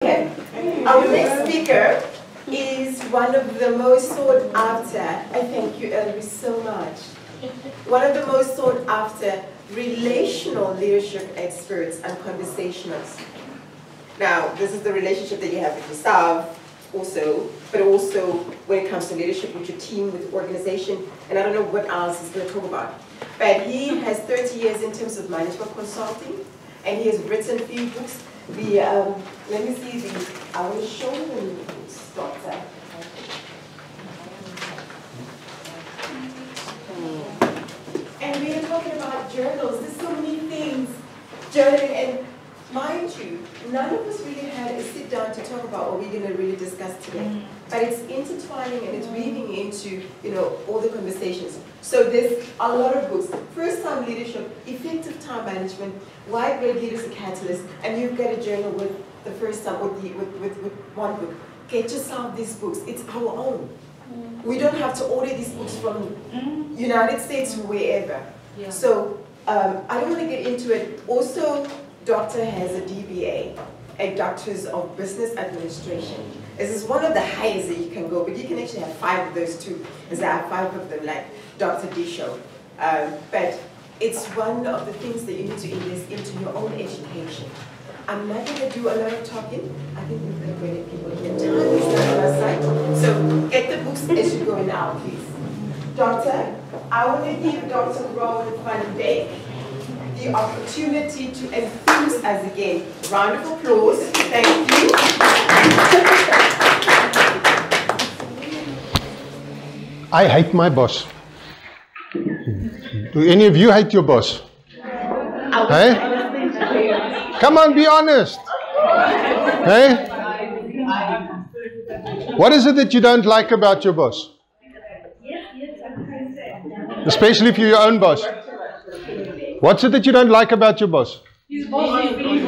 Okay. Our next speaker is one of the most sought after, I thank you Elvis so much, one of the most sought after relational leadership experts and conversationalists. Now, this is the relationship that you have with yourself also, but also when it comes to leadership with your team, with the organization, and I don't know what else he's going to talk about. But he has 30 years in terms of management consulting, and he has written a few books. Let me see I will show you the books, Doctor. And we are talking about journals. There's so many things. Journaling, and mind you, none of us really had a sit down to talk about what we're going to really discuss today. But it's intertwining and it's weaving into, all the conversations. So there's a lot of books. First time leadership, effective time management, why great leaders are catalysts, and you've got a journal with the first time with one book. Get yourself these books. It's our own. We don't have to order these books from United States or wherever. Yeah. So I don't want to get into it. Also, Doctor has a D.B.A, a Doctors of Business Administration. This is one of the highest that you can go, but you can actually have 5 of those too, because I have 5 of them, like Dr. D show. But it's one of the things that you need to invest into your own education. I'm not going to do a lot of talking. I think we've got great people here. Time is not on our side. So get the books as you go now, please. Doctor, I want to give Dr. Rowan van Dyk the opportunity to enthuse us again. Round of applause. Thank you. I hate my boss. Do any of you hate your boss? Hey? Come on, be honest. Hey? What is it that you don't like about your boss? Especially if you're your own boss. What's it that you don't like about your boss? He's bossy.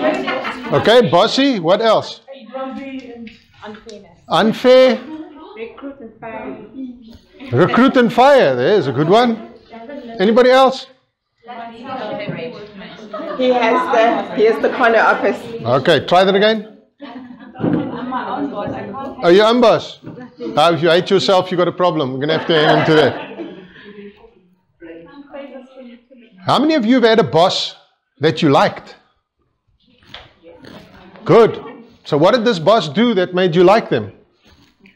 Okay, bossy. What else? Grumpy and unfairness. Unfair. Recruit and fire. Recruit and fire. There's a good one. Anybody else? He has the corner office. Okay, try that again. I'm my own boss. I can't. Oh, your own boss. If you hate yourself, you got a problem. We're going to have to end into that. How many of you have had a boss that you liked? Good. So what did this boss do that made you like them?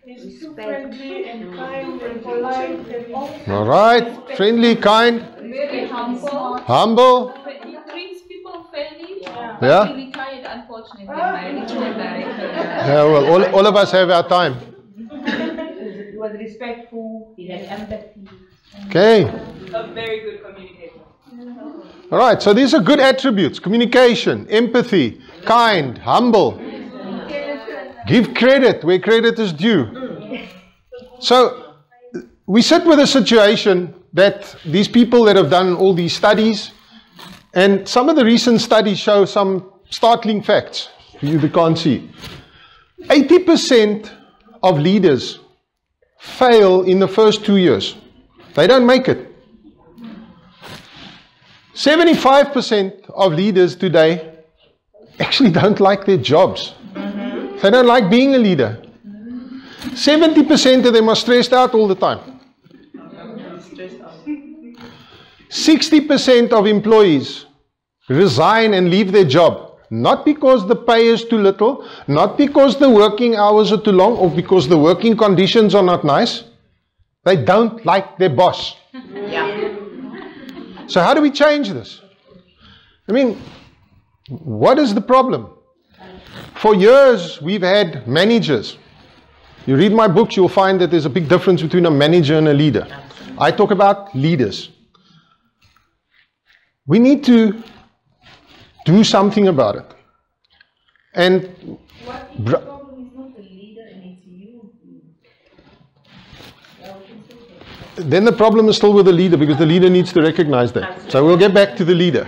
He's too friendly and kind and polite and All right. Friendly, kind. Very humble. Humble. He treats people fairly. Yeah. He retired, unfortunately, my regional director. Yeah, well, all of us have our time. he was respectful, he had empathy. Okay. A very good communicator. All right. So these are good attributes. Communication, empathy, kind, humble. Give credit where credit is due. So we sit with a situation that these people that have done all these studies, and some of the recent studies show some startling facts for you that can't see. 80% of leaders fail in the first 2 years. They don't make it. 75% of leaders today actually don't like their jobs. They don't like being a leader. 70% of them are stressed out all the time. 60% of employees resign and leave their job, not because the pay is too little, not because the working hours are too long, or because the working conditions are not nice. They don't like their boss. Yeah. So how do we change this? I mean, what is the problem? For years, we've had managers. You read my books, you'll find that there's a big difference between a manager and a leader. I talk about leaders. We need to do something about it. And What if the problem is not the leader and it's you? then the problem is still with the leader, because the leader needs to recognize that. So we'll get back to the leader.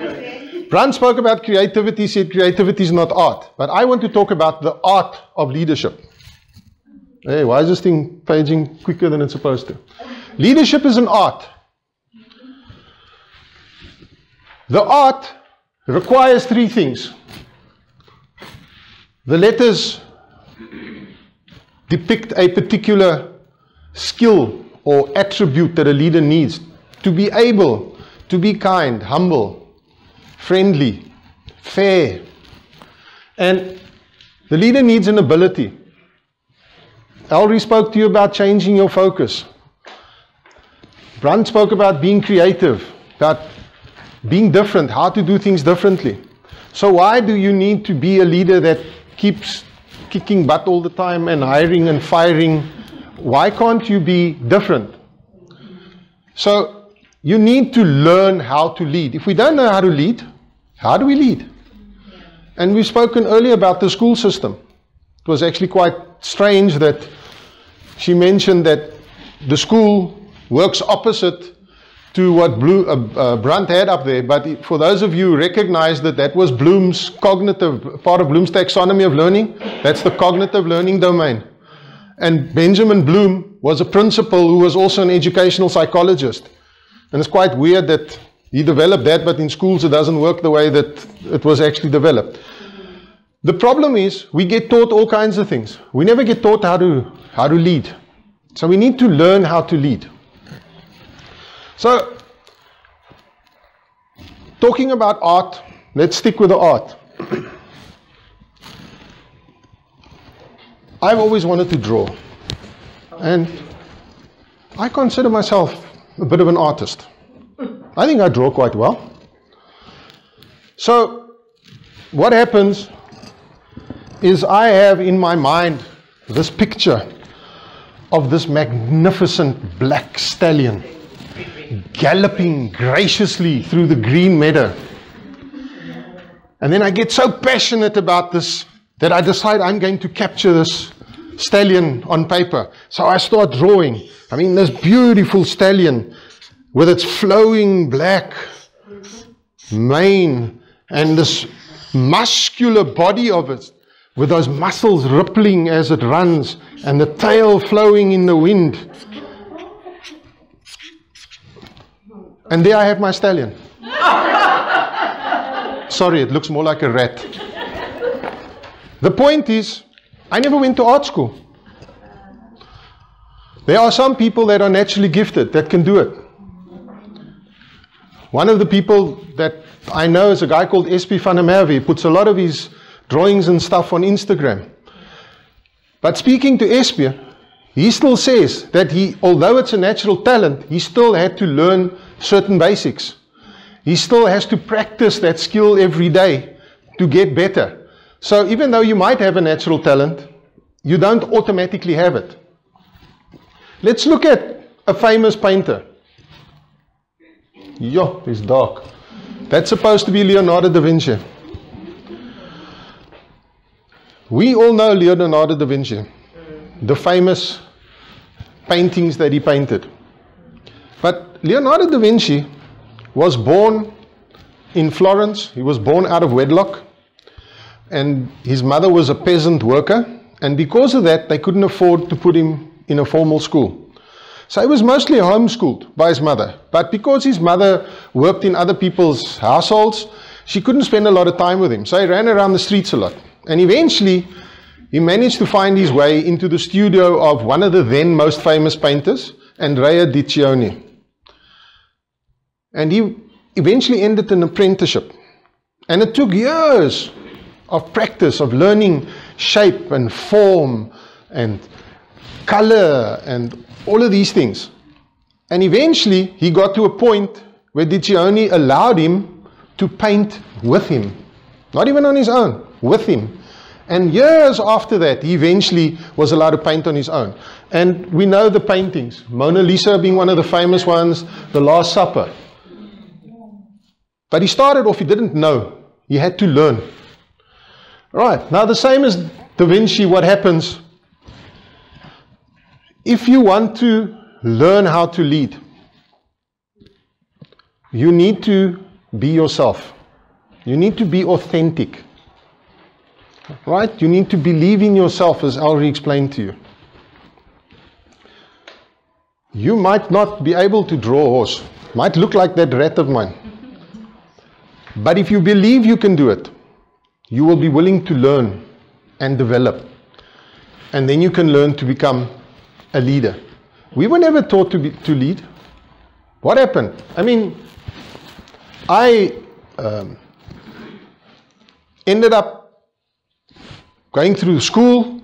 Brand spoke about creativity, said creativity is not art. But I want to talk about the art of leadership. Hey, why is this thing paging quicker than it's supposed to? Leadership is an art. The art requires 3 things. The letters depict a particular skill or attribute that a leader needs to be able to be kind, humble, friendly, fair. And the leader needs an ability. A.R.T spoke to you about changing your focus. Brand spoke about being creative, about being different, how to do things differently. So why do you need to be a leader that keeps kicking butt all the time and hiring and firing? Why can't you be different? So you need to learn how to lead. If we don't know how to lead, how do we lead? And we've spoken earlier about the school system. It was actually quite strange that she mentioned that the school works opposite to what Brandt had up there. But for those of you who recognize that that was Bloom's cognitive, part of Bloom's taxonomy of learning, that's the cognitive learning domain. And Benjamin Bloom was a principal who was also an educational psychologist. And it's quite weird that he developed that, but in schools it doesn't work the way that it was actually developed. The problem is we get taught all kinds of things. We never get taught how to lead. So we need to learn how to lead. So, talking about art, let's stick with the art. I've always wanted to draw. And I consider myself a bit of an artist. I think I draw quite well. So, what happens is I have in my mind this picture of this magnificent black stallion galloping graciously through the green meadow. And then I get so passionate about this that I decide I'm going to capture this stallion on paper. So I start drawing. I mean, this beautiful stallion with its flowing black mane and this muscular body of it, with those muscles rippling as it runs and the tail flowing in the wind. And there I have my stallion. Sorry, it looks more like a rat. The point is, I never went to art school. There are some people that are naturally gifted that can do it. One of the people that I know is a guy called S.P. van der Merwe. He puts a lot of his drawings and stuff on Instagram. But speaking to S.P., he still says that although it's a natural talent, he still had to learn certain basics. He still has to practice that skill every day to get better. So even though you might have a natural talent, you don't automatically have it. Let's look at a famous painter. Yo, it's dark. That's supposed to be Leonardo da Vinci. We all know Leonardo da Vinci, the famous paintings that he painted. But Leonardo da Vinci was born in Florence. He was born out of wedlock. And his mother was a peasant worker. And because of that, they couldn't afford to put him in a formal school. So he was mostly homeschooled by his mother. But because his mother worked in other people's households, she couldn't spend a lot of time with him. So he ran around the streets a lot. And eventually, he managed to find his way into the studio of one of the then most famous painters, Andrea Diccioni. And he eventually ended an apprenticeship. And it took years of practice, of learning shape and form and color and all of these things. And eventually, he got to a point where Diccioni allowed him to paint with him. Not even on his own, with him. And years after that, he eventually was allowed to paint on his own. And we know the paintings, Mona Lisa being one of the famous ones, The Last Supper. But he started off, he didn't know. He had to learn. Right, now the same as Da Vinci, what happens? If you want to learn how to lead, you need to be yourself. You need to be authentic. Right? You need to believe in yourself, as A.R.T explained to you. You might not be able to draw a horse. Might look like that rat of mine. But if you believe you can do it, you will be willing to learn and develop. and then you can learn to become a leader. We were never taught to lead. What happened? I mean, I ended up going through school,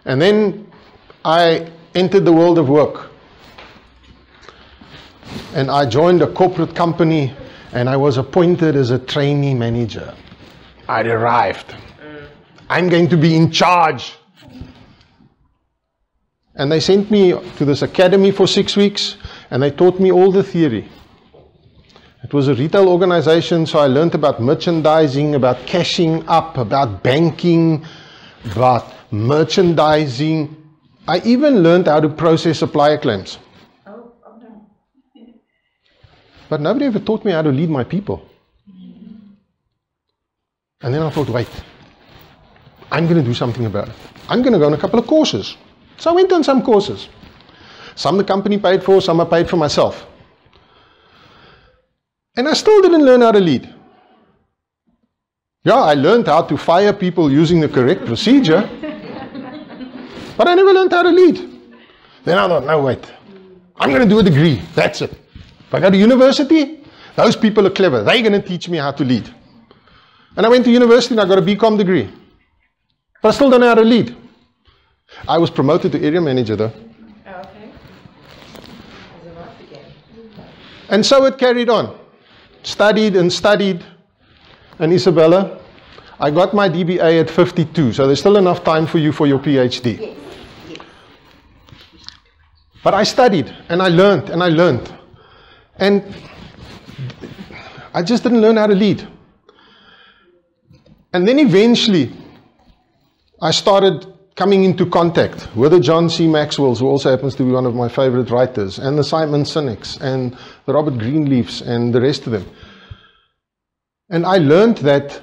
and then I entered the world of work. And I joined a corporate company, and I was appointed as a trainee manager. I arrived. I'm going to be in charge. And they sent me to this academy for 6 weeks, and they taught me all the theory. It was a retail organization, so I learned about merchandising, about cashing up, about banking, about merchandising. I even learned how to process supplier claims. But nobody ever taught me how to lead my people. And then I thought, wait, I'm going to do something about it. I'm going to go on a couple of courses. So I went on some courses. Some the company paid for, some I paid for myself. And I still didn't learn how to lead. Yeah, I learned how to fire people using the correct procedure, but I never learned how to lead. Then I thought, no, wait, I'm going to do a degree, that's it. If I go to university, those people are clever, they're going to teach me how to lead. And I went to university and I got a BCom degree, but I still don't know how to lead. I was promoted to area manager though. Okay. And so it carried on. Studied and studied. And Isabella, I got my D.B.A. at 52, so there's still enough time for you for your PhD. Yes. Yes. But I studied and I learned and I learned. And I just didn't learn how to lead. And then eventually, I started coming into contact with the John C. Maxwell's, who also happens to be one of my favorite writers, and the Simon Sineks, and the Robert Greenleafs, and the rest of them. And I learned that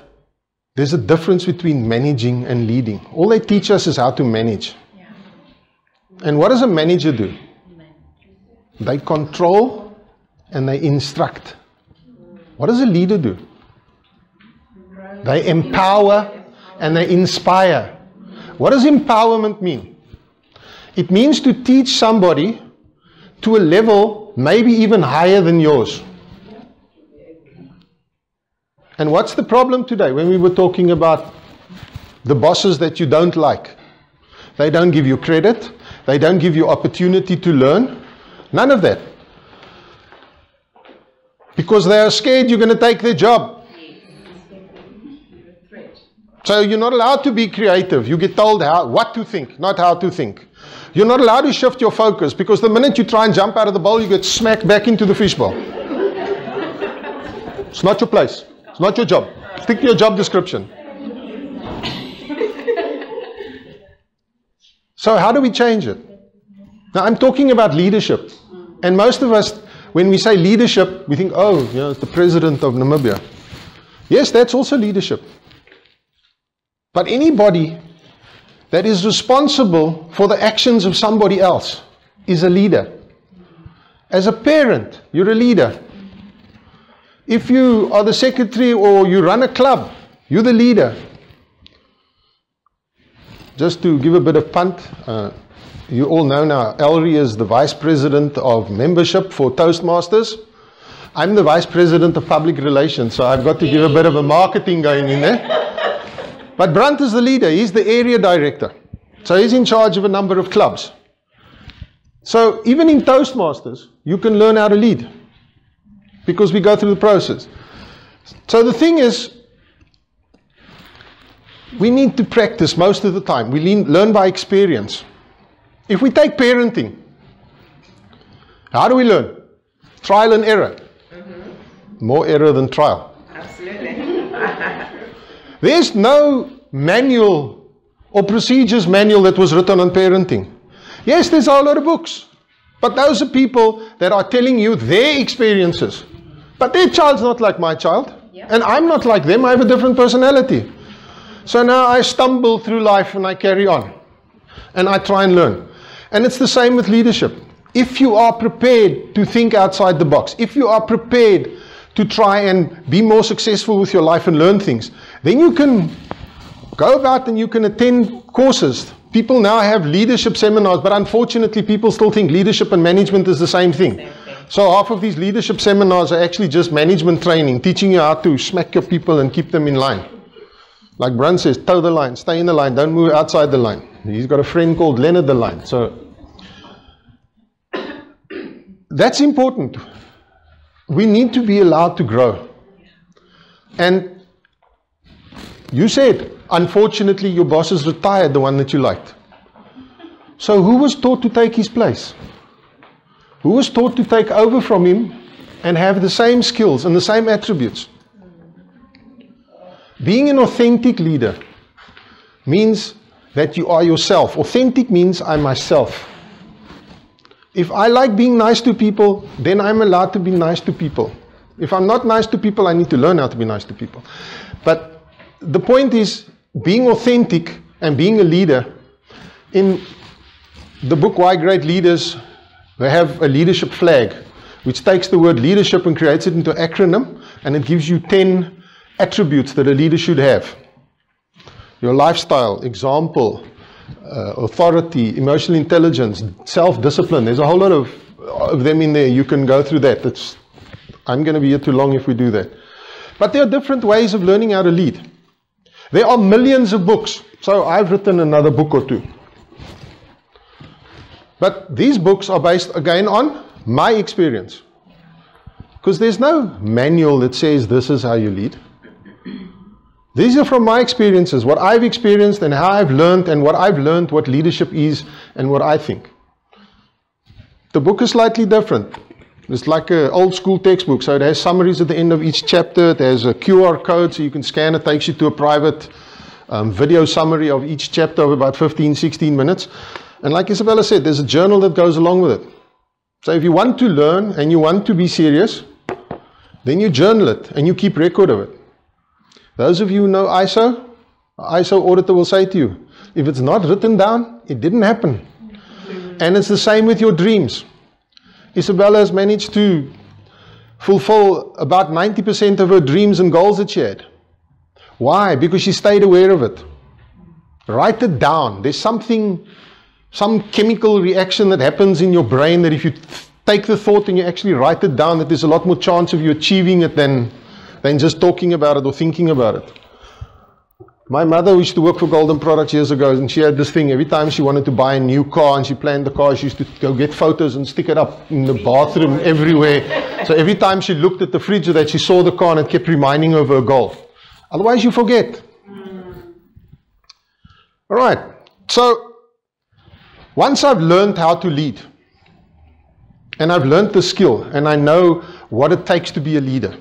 there's a difference between managing and leading. All they teach us is how to manage. Yeah. And what does a manager do? They control and they instruct. What does a leader do? They empower and they inspire. What does empowerment mean? It means to teach somebody to a level maybe even higher than yours. And what's the problem today when we were talking about the bosses that you don't like? They don't give you credit. They don't give you opportunity to learn. None of that. Because they are scared you're going to take their job. So you're not allowed to be creative. You get told what to think, not how to think. You're not allowed to shift your focus, because the minute you try and jump out of the bowl, you get smacked back into the fishbowl. It's not your place. It's not your job. Stick to your job description. So how do we change it? Now I'm talking about leadership. And most of us, when we say leadership, we think, oh, you know, it's the president of Namibia. Yes, that's also leadership. But anybody that is responsible for the actions of somebody else is a leader. As a parent, you're a leader. If you are the secretary or you run a club, you're the leader. Just to give a bit of punt, you all know now, A.R.T is the vice president of membership for Toastmasters. I'm the vice president of public relations, so I've got to give a bit of a marketing going in there. But Brunt is the leader. He's the area director. So he's in charge of a number of clubs. So even in Toastmasters, you can learn how to lead, because we go through the process. So the thing is, we need to practice most of the time. We learn by experience. If we take parenting, how do we learn? Trial and error. More error than trial. Absolutely. There's no manual or procedures manual that was written on parenting. Yes, there's a lot of books, but those are people that are telling you their experiences. But their child's not like my child, and I'm not like them. I have a different personality. So now I stumble through life and I carry on, and I try and learn. And it's the same with leadership. If you are prepared to think outside the box, if you are prepared to try and be more successful with your life and learn things, then you can Go about and you can attend courses. People now have leadership seminars, but unfortunately people still think leadership and management is the same thing. So half of these leadership seminars are actually just management training, teaching you how to smack your people and keep them in line. Like Brun says, toe the line, stay in the line, don't move outside the line. He's got a friend called Leonard the Line. So that's important. We need to be allowed to grow. And you said, unfortunately, your boss has retired, the one that you liked. So who was taught to take his place? Who was taught to take over from him and have the same skills and the same attributes? Being an authentic leader means that you are yourself. Authentic means I'm myself. If I like being nice to people, then I'm allowed to be nice to people. If I'm not nice to people, I need to learn how to be nice to people. But the point is, being authentic and being a leader. In the book Why Great Leaders, they have a leadership flag, which takes the word leadership and creates it into an acronym, and it gives you 10 attributes that a leader should have. Your lifestyle, example, authority, emotional intelligence, self-discipline. There's a whole lot of them in there. You can go through that. I'm going to be here too long if we do that. But there are different ways of learning how to lead. There are millions of books. So I've written another book or two. But these books are based again on my experience. Because there's no manual that says this is how you lead. These are from my experiences, what I've experienced and how I've learned, and what I've learned what leadership is and what I think. The book is slightly different. It's like an old school textbook, so it has summaries at the end of each chapter. It has a QR code so you can scan it, takes you to a private video summary of each chapter of about 15, 16 minutes. And like Isabella said, there's a journal that goes along with it. So if you want to learn and you want to be serious, then you journal it and you keep record of it. Those of you who know ISO auditor will say to you, if it's not written down, it didn't happen. And it's the same with your dreams. Isabella has managed to fulfill about 90% of her dreams and goals that she had. Why? Because she stayed aware of it. Write it down. There's something, some chemical reaction that happens in your brain that if you take the thought and you actually write it down, that there's a lot more chance of you achieving it than just talking about it or thinking about it. My mother used to work for Golden Products years ago, and she had this thing. Every time she wanted to buy a new car and she planned the car, she used to go get photos and stick it up in the bathroom everywhere. So every time she looked at the fridge that she saw the car, and it kept reminding her of her goal. Otherwise you forget. All right. So once I've learned how to lead, and I've learned the skill, and I know what it takes to be a leader,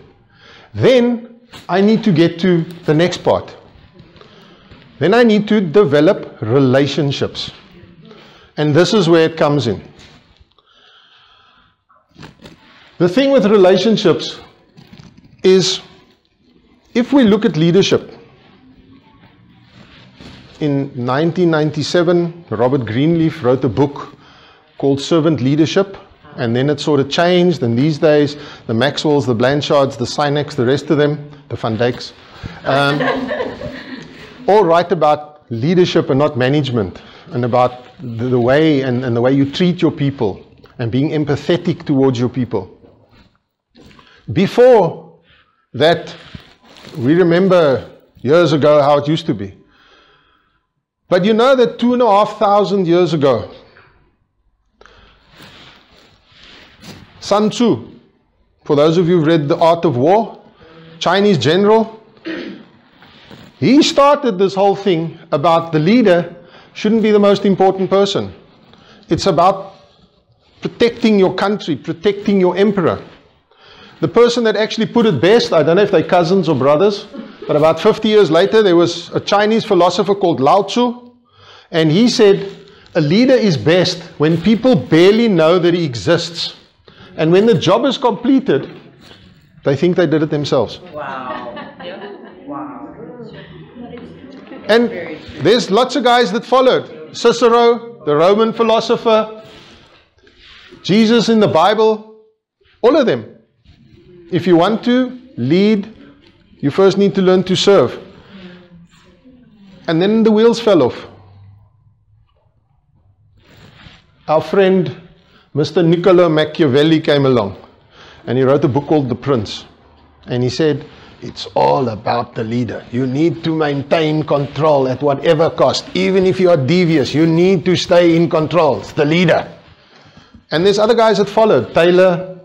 then I need to get to the next part. Then I need to develop relationships. And this is where it comes in. The thing with relationships is, if we look at leadership, in 1997, Robert Greenleaf wrote a book called Servant Leadership. And then it sort of changed, and these days, the Maxwells, the Blanchards, the Sineks, the rest of them, the Van Dyks, all write about leadership and not management, and about the way and the way you treat your people, and being empathetic towards your people. Before that, we remember years ago how it used to be. But you know that 2,500 years ago, Sun Tzu, for those of you who've read The Art of War, Chinese general, he started this whole thing about the leader shouldn't be the most important person. It's about protecting your country, protecting your emperor. The person that actually put it best, I don't know if they're cousins or brothers, but about 50 years later, there was a Chinese philosopher called Lao Tzu, and he said, a leader is best when people barely know that he exists. And when the job is completed, they think they did it themselves. Wow. Wow. And there's lots of guys that followed. Cicero, the Roman philosopher, Jesus in the Bible, all of them. If you want to lead, you first need to learn to serve. And then the wheels fell off. Our friend, Mr. Niccolo Machiavelli, came along. And he wrote a book called The Prince. And he said, it's all about the leader. You need to maintain control at whatever cost. Even if you are devious, you need to stay in control. It's the leader. And there's other guys that followed. Taylor,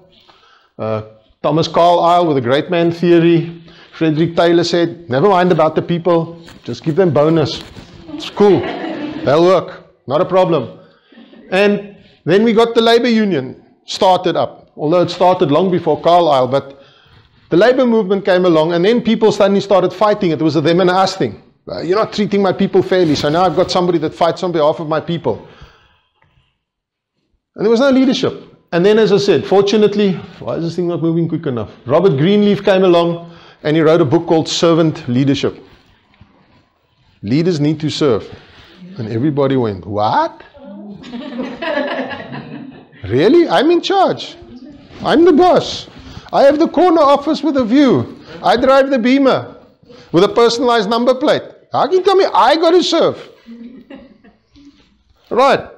Thomas Carlyle with the great man theory. Frederick Taylor said, never mind about the people. Just give them bonus. It's cool. They'll work. Not a problem. And then we got the labor union started up. Although it started long before Carlyle, but the labor movement came along, and then people suddenly started fighting. It was a them and us thing. You're not treating my people fairly, so now I've got somebody that fights on behalf of my people. And there was no leadership. And then, as I said, fortunately, why is this thing not moving quick enough? Robert Greenleaf came along, and he wrote a book called Servant Leadership. Leaders need to serve. And everybody went, what? Really? I'm in charge. I'm the boss. I have the corner office with a view. I drive the Beamer with a personalized number plate. How can you tell me I got to serve? Right.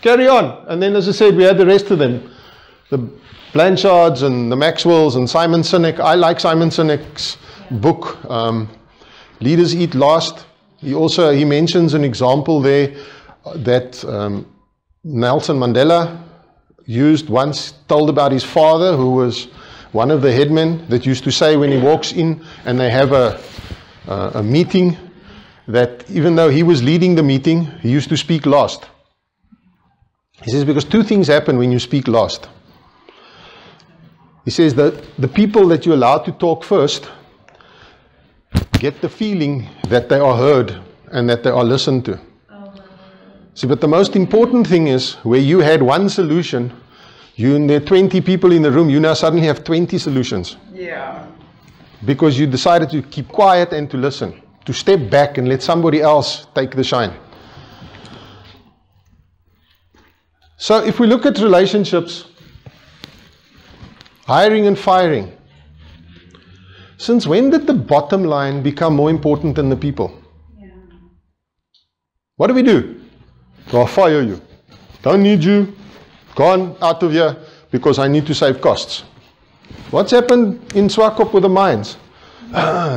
Carry on. And then, as I said, we had the rest of them. The Blanchards and the Maxwells and Simon Sinek. I like Simon Sinek's book, Leaders Eat Last. He mentions an example there that Nelson Mandela used once, told about his father, who was one of the headmen, that used to say when he walks in and they have a meeting, that even though he was leading the meeting, he used to speak last. He says, because two things happen when you speak last. He says that the people that you allow to talk first get the feeling that they are heard and that they are listened to. See, but the most important thing is, where you had one solution, you and there are 20 people in the room, you now suddenly have 20 solutions. Yeah. Because you decided to keep quiet and to listen, to step back and let somebody else take the shine. So if we look at relationships, hiring and firing, since when did the bottom line become more important than the people? Yeah. What do? I'll fire you. Don't need you. Gone out of here because I need to save costs. What's happened in Swakop with the mines?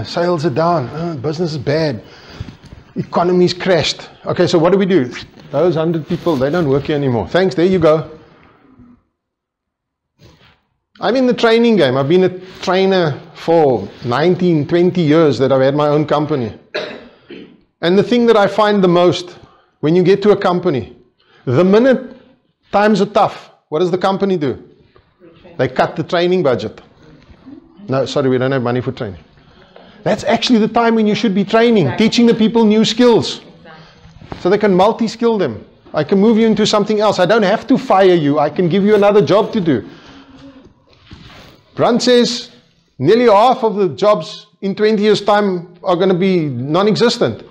Sales are down. Business is bad. Economy's crashed. Okay, so what do? Those 100 people, they don't work here anymore. Thanks, there you go. I'm in the training game. I've been a trainer for 19, 20 years that I've had my own company. And the thing that I find the most, when you get to a company, the minute times are tough, what does the company do? They cut the training budget. No, sorry, we don't have money for training. That's actually the time when you should be training, teaching the people new skills, so they can multi-skill them. I can move you into something else. I don't have to fire you. I can give you another job to do. Brand says nearly half of the jobs in 20 years' time are going to be non-existent.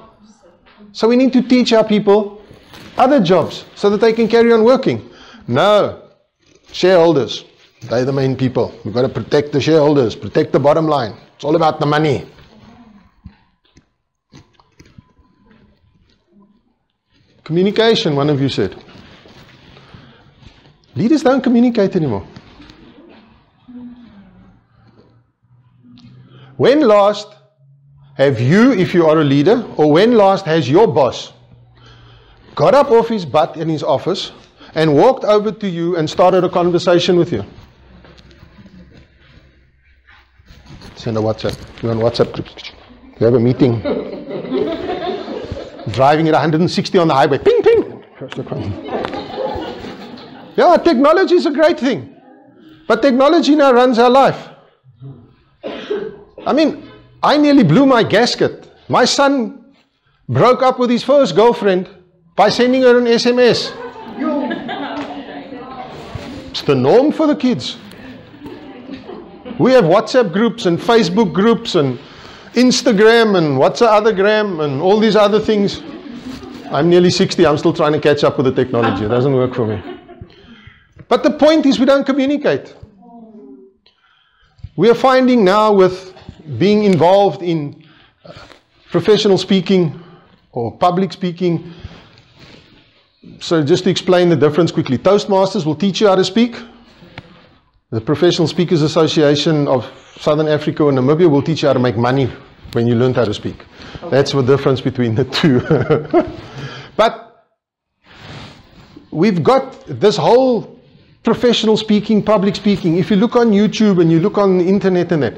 So we need to teach our people other jobs so that they can carry on working. No, shareholders, they're the main people. We've got to protect the shareholders, protect the bottom line. It's all about the money. Communication, one of you said. Leaders don't communicate anymore. When last have you, if you are a leader, or when last has your boss got up off his butt in his office and walked over to you and started a conversation with you? Send a WhatsApp. You're on WhatsApp groups. You have a meeting. Driving at 160 on the highway. Ping, ping. Yeah, technology is a great thing. But technology now runs our life. I mean, I nearly blew my gasket. My son broke up with his first girlfriend by sending her an SMS. It's the norm for the kids. We have WhatsApp groups and Facebook groups and Instagram and what's the other gram and all these other things. I'm nearly 60. I'm still trying to catch up with the technology. It doesn't work for me. But the point is, we don't communicate. We are finding now, with being involved in professional speaking, or public speaking. So just to explain the difference quickly, Toastmasters will teach you how to speak. The Professional Speakers Association of Southern Africa or Namibia will teach you how to make money when you learn how to speak. Okay. That's the difference between the two. But we've got this whole professional speaking, public speaking. If you look on YouTube and you look on the internet and that,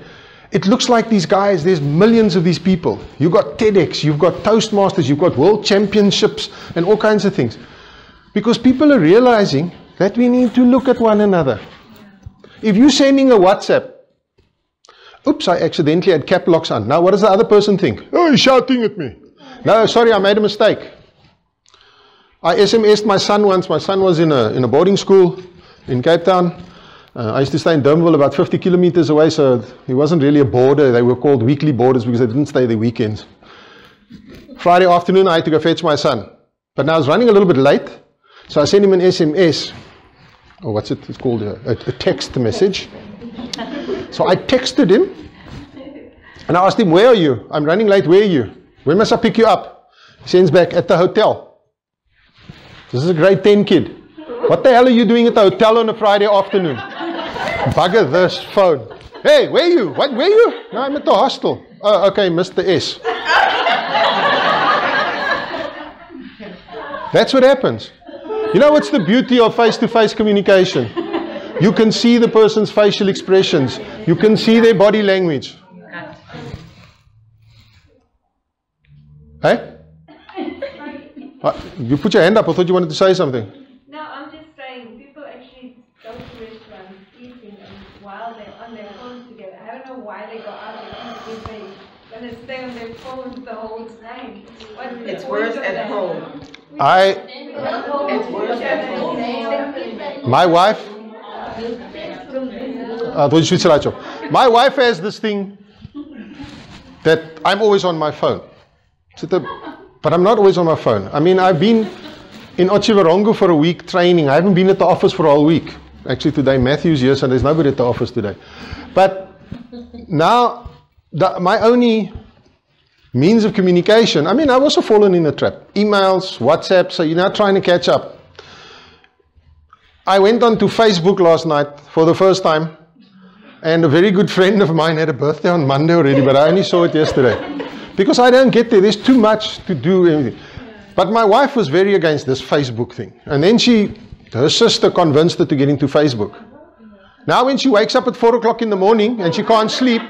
it looks like these guys, there's millions of these people. You've got TEDx, you've got Toastmasters, you've got world championships and all kinds of things. Because people are realizing that we need to look at one another. If you're sending a WhatsApp, oops, I accidentally had cap locks on. Now what does the other person think? Oh, he's shouting at me. No, sorry, I made a mistake. I SMS'd my son once. My son was in a boarding school in Cape Town. I used to stay in Durbanville, about 50 kilometers away, so he wasn't really a boarder. They were called weekly boarders because they didn't stay the weekends. Friday afternoon, I had to go fetch my son. But now I was running a little bit late, so I sent him an SMS. Or what's it? It's called a text message. So I texted him, and I asked him, where are you? I'm running late, where are you? When must I pick you up? He sends back, at the hotel. This is a grade 10 kid. What the hell are you doing at the hotel on a Friday afternoon? Bugger this phone. Hey, where are you? What, where are you? No, I'm at the hostel. Oh, okay, missed the S. That's what happens. You know what's the beauty of face-to-face communication? You can see the person's facial expressions. You can see their body language. Hey? You put your hand up. I thought you wanted to say something. No, I'm just saying, people actually go to restaurants eating and while they're on their phones together. I don't know why they go out and eat if they're going to stay on their phones the whole time. It's worse at home. It's worse at home. My wife, my wife has this thing that I'm always on my phone. But I'm not always on my phone. I mean, I've been in Otjiwarongo for a week training. I haven't been at the office for a whole week. Actually, today Matthew's here, so there's nobody at the office today. But now, my only means of communication, I mean, I've also fallen in a trap. Emails, WhatsApp, so you're now trying to catch up. I went on to Facebook last night for the first time, and a very good friend of mine had a birthday on Monday already, but I only saw it yesterday. Because I don't get there, there's too much to do. Everything. But my wife was very against this Facebook thing. And then her sister convinced her to get into Facebook. Now when she wakes up at 4 o'clock in the morning and she can't sleep,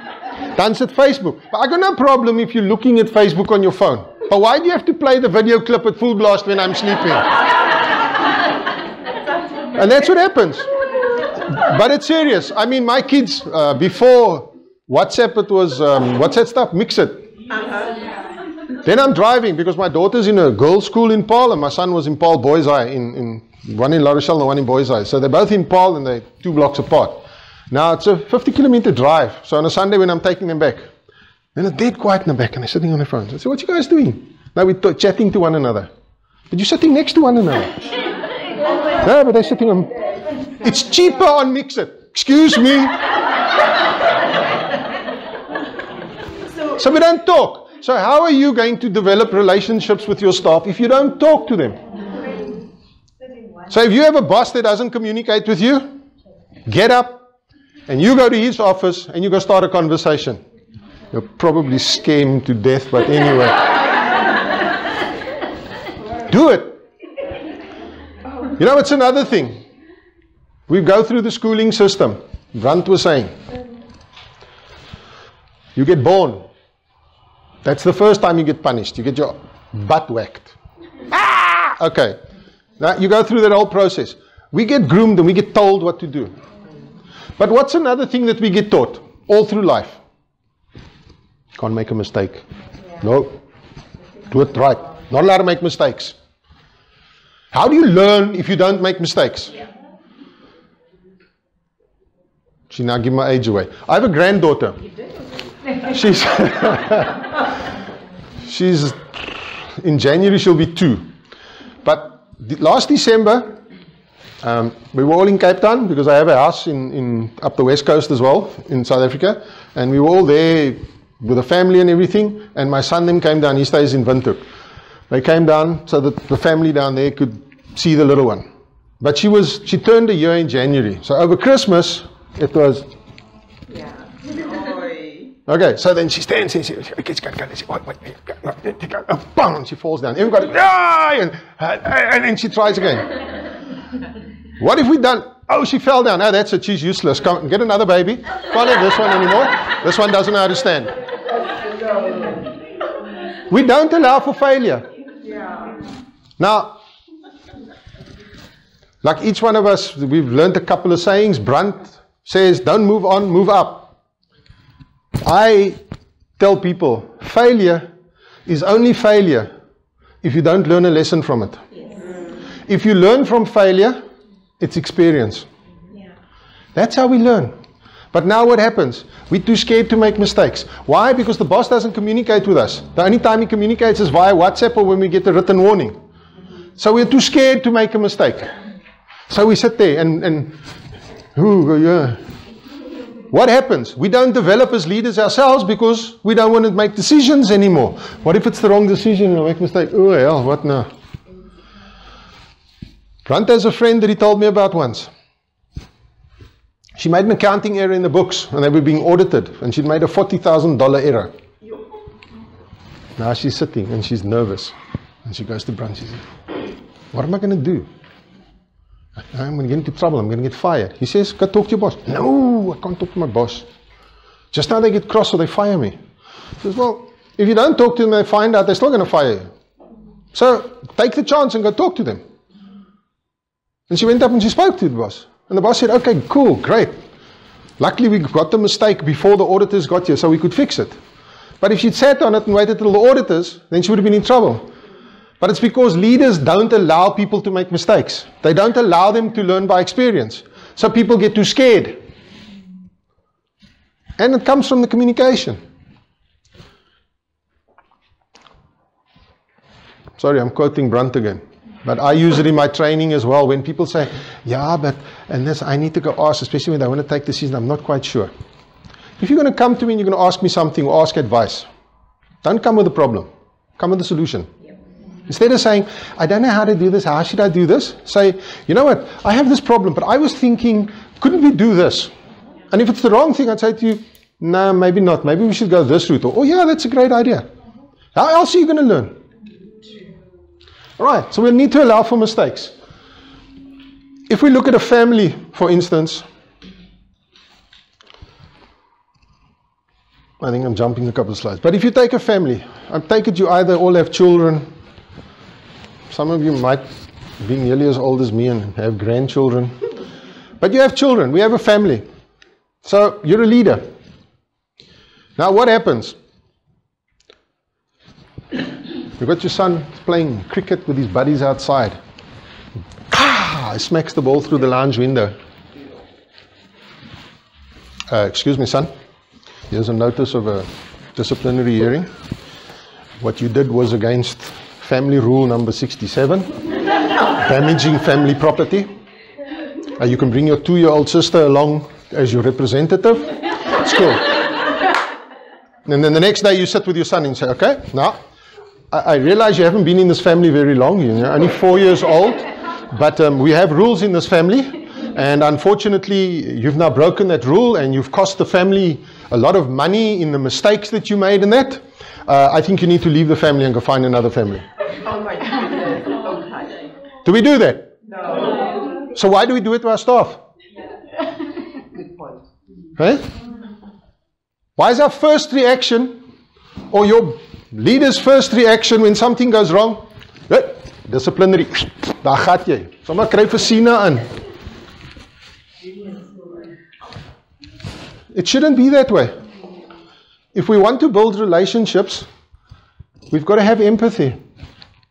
dance at Facebook. But I got no problem if you're looking at Facebook on your phone. But why do you have to play the video clip at full blast when I'm sleeping? And that's what happens. But it's serious. I mean, my kids, before WhatsApp, it was, what's that stuff? Mix It. Then I'm driving because my daughter's in a girls' school in Paul and my son was in Paul Boys High, one in La Rochelle and one in Boys High. So they're both in Paul and they're 2 blocks apart. Now it's a 50-kilometer drive. So on a Sunday when I'm taking them back, then it's dead quiet in the back and they're sitting on their phones. I say, what you guys doing? Now we're chatting to one another. But you're sitting next to one another. No, but they're sitting on... It's cheaper on Mix It. Excuse me. So we don't talk. So how are you going to develop relationships with your staff if you don't talk to them? So if you have a boss that doesn't communicate with you, get up and you go to his office and you go start a conversation. You'll probably scare him to death, but anyway. Do it. You know, it's another thing. We go through the schooling system. Brandt was saying. You get born. That's the first time you get punished. You get your butt whacked. Ah! Okay. Now you go through that whole process. We get groomed and we get told what to do. But what's another thing that we get taught all through life? Can't make a mistake. No. Do it right. Not allowed to make mistakes. How do you learn if you don't make mistakes? She now give my age away. I have a granddaughter. She's in January she'll be 2. But last December we were all in Cape Town because I have a house in up the west coast as well in South Africa, and we were all there with the family and everything, and my son then came down. He stays in Windhoek. They came down so that the family down there could see the little one. But she turned a year in January. So over Christmas, it was... Yeah. Okay, so then she stands and she bang, she falls down. Everybody, and then she tries again. What have we done? Oh, she fell down. Oh, that's it. She's useless. Come, get another baby. Can't have this one anymore. This one doesn't know how to stand. We don't allow for failure. Now, like each one of us, we've learned a couple of sayings. Brunt says, don't move on, move up. I tell people, failure is only failure if you don't learn a lesson from it. If you learn from failure, it's experience. That's how we learn. But now what happens? We're too scared to make mistakes. Why? Because the boss doesn't communicate with us. The only time he communicates is via WhatsApp or when we get a written warning. So we're too scared to make a mistake. So we sit there and what happens? We don't develop as leaders ourselves because we don't want to make decisions anymore. What if it's the wrong decision and I make a mistake? Oh hell, what now? Brunt has a friend that he told me about once. She made an accounting error in the books and they were being audited and she'd made a $40,000 error. Now she's sitting and she's nervous. And she goes to Brunt, she says, what am I going to do? I'm going to get into trouble, I'm going to get fired. He says, go talk to your boss. No, I can't talk to my boss. Just now they get cross or they fire me. He says, well, if you don't talk to them, they find out, they're still going to fire you. So take the chance and go talk to them. And she went up and she spoke to the boss. And the boss said, okay, cool, great. Luckily we got the mistake before the auditors got here so we could fix it. But if she'd sat on it and waited till the auditors, then she would have been in trouble. But it's because leaders don't allow people to make mistakes. They don't allow them to learn by experience. So people get too scared. And it comes from the communication. Sorry, I'm quoting Brunt again. But I use it in my training as well. When people say, yeah, but, and this, I need to go ask, especially when they want to take decisions, I'm not quite sure. If you're going to come to me and you're going to ask me something or ask advice, don't come with a problem. Come with a solution. Instead of saying, I don't know how to do this, how should I do this? Say, you know what, I have this problem, but I was thinking, couldn't we do this? And if it's the wrong thing, I'd say to you, no, maybe not. Maybe we should go this route. Or, oh yeah, that's a great idea. How else are you going to learn? All right, so we need to allow for mistakes. If we look at a family, for instance, I think I'm jumping a couple of slides. But if you take a family, I take it you either all have children. Some of you might be nearly as old as me and have grandchildren. But you have children. We have a family. So you're a leader. Now what happens? You've got your son playing cricket with his buddies outside. He smacks the ball through the lounge window. Excuse me, son. Here's a notice of a disciplinary hearing. What you did was against family rule number 67, damaging family property. You can bring your 2-year-old sister along as your representative. It's cool. And then the next day you sit with your son and say, okay, now, I realize you haven't been in this family very long. You're only 4 years old. But we have rules in this family. And unfortunately, you've now broken that rule and you've cost the family a lot of money in the mistakes that you made in that. I think you need to leave the family and go find another family. Oh my goodness. Okay. Do we do that? No. So why do we do it to our staff? Good point. Right? Why is our first reaction, or your leader's first reaction when something goes wrong? Disciplinary. Daar gaat jy. Sommige kry vir sien in. It shouldn't be that way. If we want to build relationships, we've got to have empathy.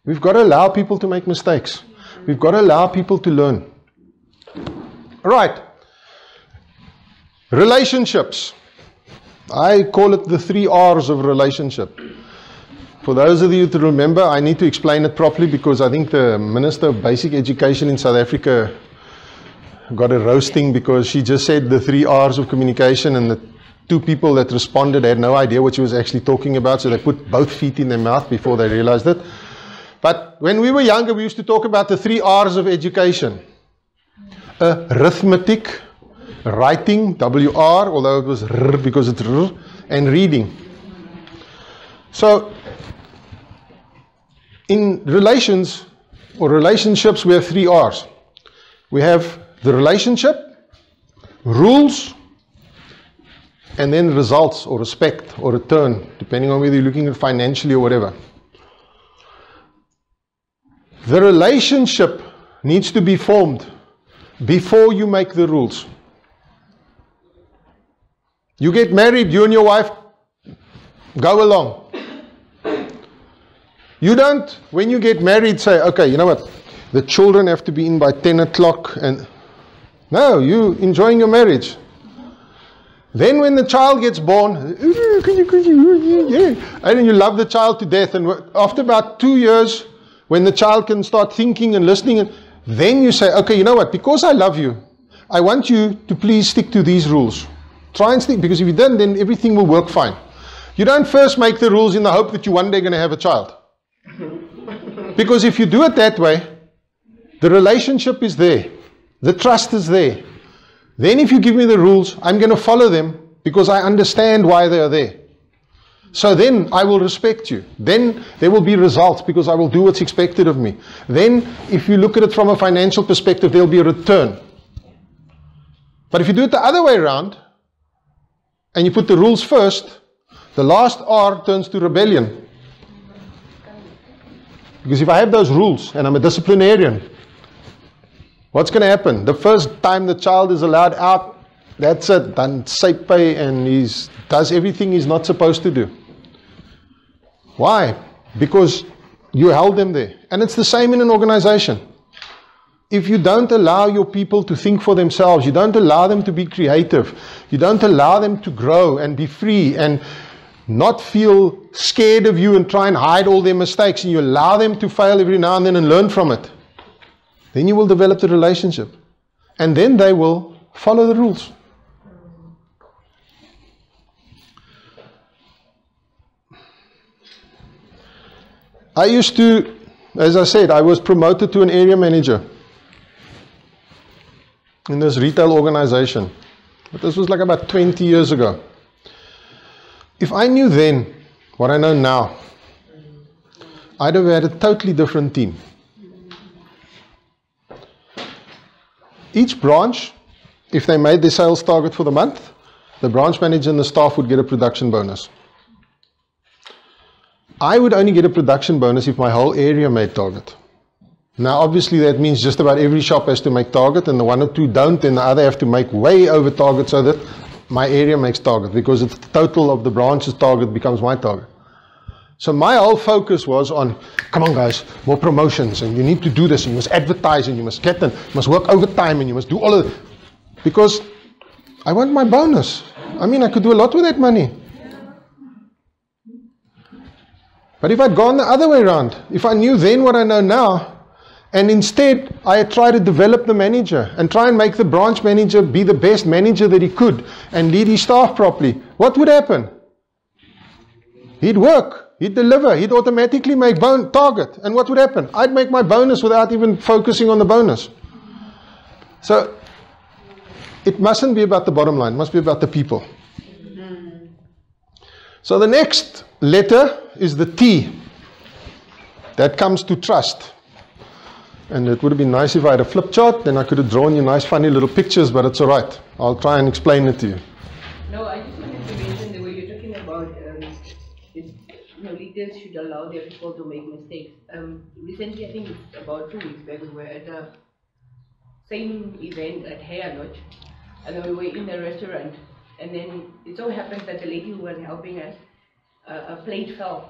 We've got to allow people to make mistakes. We've got to allow people to learn. Right. Relationships. I call it the 3 R's of relationship. For those of you to remember, I need to explain it properly because I think the Minister of Basic Education in South Africa got a roasting because she just said the 3 R's of communication, and the 2 people that responded had no idea what she was actually talking about, so they put both feet in their mouth before they realized it. But when we were younger, we used to talk about the 3 R's of education. Arithmetic, writing, W-R, although it was R because it's R, and reading. So, in relations or relationships, we have 3 R's. We have the relationship, rules, and then results or respect or return, depending on whether you're looking at financially or whatever. The relationship needs to be formed before you make the rules. You get married, you and your wife go along. You don't, when you get married, say, okay, you know what, the children have to be in by 10 o'clock, and no, you enjoying your marriage. Then when the child gets born, and you love the child to death, and after about 2 years, when the child can start thinking and listening, and then you say, okay, you know what, because I love you, I want you to please stick to these rules. Try and stick, because if you don't, then everything will work fine. You don't first make the rules in the hope that you're one day going to have a child. Because if you do it that way, the relationship is there. The trust is there. Then if you give me the rules, I'm going to follow them because I understand why they are there. So then I will respect you. Then there will be results because I will do what's expected of me. Then if you look at it from a financial perspective, there will be a return. But if you do it the other way around, and you put the rules first, the last R turns to rebellion. Because if I have those rules and I'm a disciplinarian, what's going to happen? The first time the child is allowed out, that's it, done safe pay, and he does everything he's not supposed to do. Why? Because you held them there. And it's the same in an organization. If you don't allow your people to think for themselves, you don't allow them to be creative, you don't allow them to grow and be free and not feel scared of you and try and hide all their mistakes, and you allow them to fail every now and then and learn from it, then you will develop the relationship. And then they will follow the rules. I used to, as I said, I was promoted to an area manager in this retail organization. But this was like about 20 years ago. If I knew then what I know now, I'd have had a totally different team. Each branch, if they made their sales target for the month, the branch manager and the staff would get a production bonus. I would only get a production bonus if my whole area made target. Now obviously that means just about every shop has to make target, and the one or two don't, and the other have to make way over target so that my area makes target, because it's the total of the branch's target becomes my target. So my whole focus was on, come on guys, more promotions, and you need to do this, and you must advertise, and you must get them, you must work overtime, and you must do all of it. Because I want my bonus. I mean, I could do a lot with that money. But if I'd gone the other way around, if I knew then what I know now, and instead I had tried to develop the manager and try and make the branch manager be the best manager that he could and lead his staff properly, what would happen? He'd work, he'd deliver, he'd automatically make target. And what would happen? I'd make my bonus without even focusing on the bonus. So it mustn't be about the bottom line, it must be about the people. So the next letter is the T. That comes to trust. And it would have been nice if I had a flip chart, then I could have drawn you nice funny little pictures, but it's alright. I'll try and explain it to you. No, I just wanted to mention the way you're talking about leaders should allow their people to make mistakes. Recently, I think it's about 2 weeks back, we were at the same event at Hair Lodge, and then we were in the restaurant, and then it so happened that the lady who was helping us, a plate fell.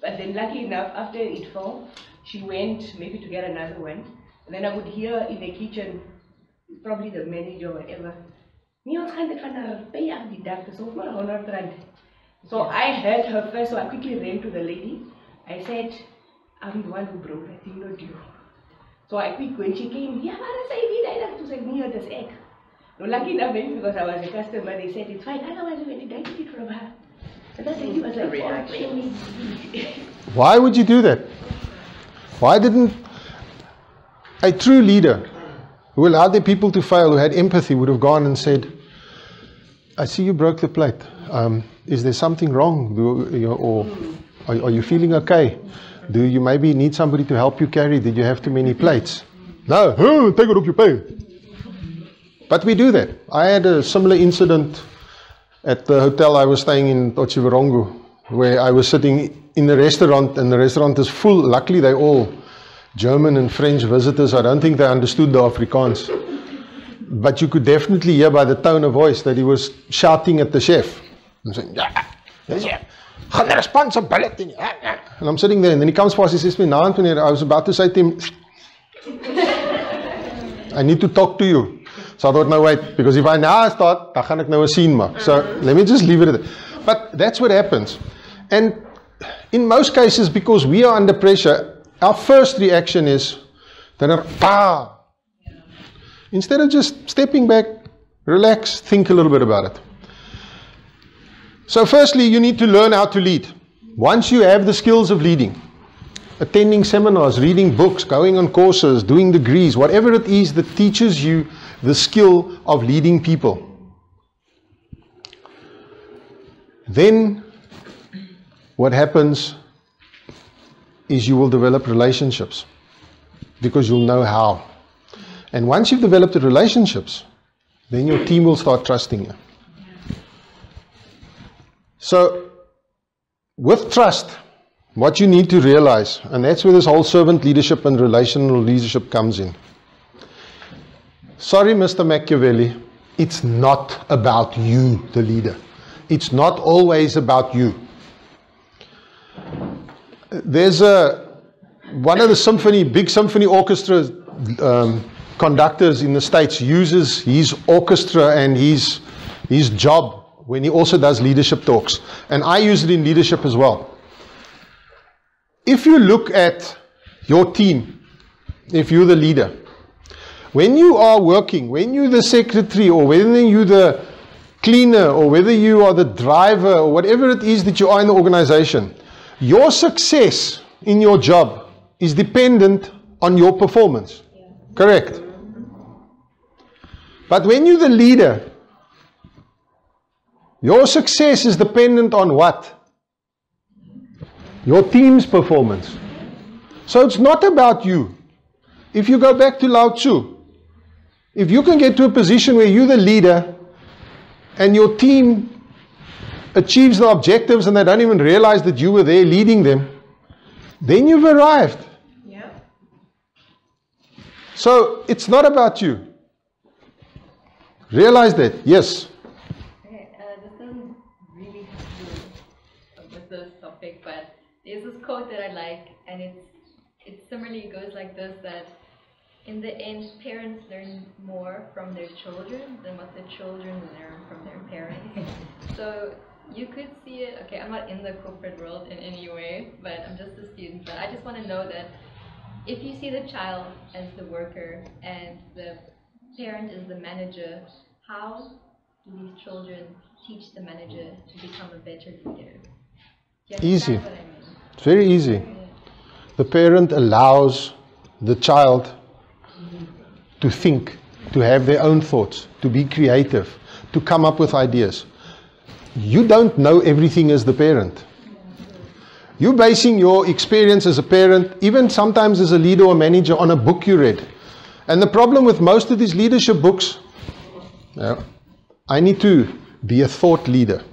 But then lucky enough, after it fell, she went maybe to get another one, and then I would hear in the kitchen, probably the manager or whatever, so I heard her first, so I quickly ran to the lady. I said, I'm the one who broke that thing, not you. So I quick, when she came, yeah, to say me this egg. No, lucky enough, maybe because I was a customer, they said it's fine, otherwise we would have taken it from her. So that lady was like, why would you do that? Why didn't a true leader who allowed their people to fail, who had empathy, would have gone and said, I see you broke the plate. Is there something wrong? Or are you feeling okay? Do you maybe need somebody to help you carry? Did you have too many plates? No, take it off your pay. But we do that. I had a similar incident at the hotel I was staying in Potchefstroom, where I was sitting in the restaurant, and the restaurant is full. Luckily, they're all German and French visitors. I don't think they understood the Afrikaans. But you could definitely hear by the tone of voice that he was shouting at the chef. I'm saying, responsibility. And I'm sitting there, and then he comes past, he says to me, I was about to say to him, I need to talk to you. So I thought, no, wait, because if I now start, dan gaan ek nou 'n scene maak. So let me just leave it at that. But that's what happens. And in most cases, because we are under pressure, our first reaction is, instead of just stepping back, relax, think a little bit about it. So firstly, you need to learn how to lead. Once you have the skills of leading, attending seminars, reading books, going on courses, doing degrees, whatever it is that teaches you the skill of leading people, then what happens is you will develop relationships, because you'll know how. And once you've developed the relationships, then your team will start trusting you. So, with trust, what you need to realize, and that's where this whole servant leadership and relational leadership comes in. Sorry, Mr. Machiavelli, it's not about you, the leader. It's not always about you. There's one of the big symphony orchestra conductors in the States uses his orchestra and his job when he also does leadership talks. And I use it in leadership as well. If you look at your team, if you're the leader, when you are working, when you're the secretary, or whether you're the cleaner, or whether you are the driver, or whatever it is that you are in the organization, your success in your job is dependent on your performance. Correct? But when you're the leader, your success is dependent on what? Your team's performance. So it's not about you. If you go back to Lao Tzu, if you can get to a position where you're the leader and your team achieves the objectives and they don't even realize that you were there leading them, then you've arrived. Yeah. So it's not about you. Realize that. Yes. Okay, this doesn't really have to do with this topic, but there's this quote that I like, and it similarly goes like this, that in the end, parents learn more from their children than what the children learn from their parents. So you could see it, okay, I'm not in the corporate world in any way, but I'm just a student, but I just want to know that if you see the child as the worker and the parent is the manager, how do these children teach the manager to become a better leader? Do you Easy. understand what I mean? It's very easy. The parent allows the child to think, to have their own thoughts, to be creative, to come up with ideas. You don't know everything as the parent. You're basing your experience as a parent, even sometimes as a leader or manager, on a book you read. And the problem with most of these leadership books, I need to be a thought leader.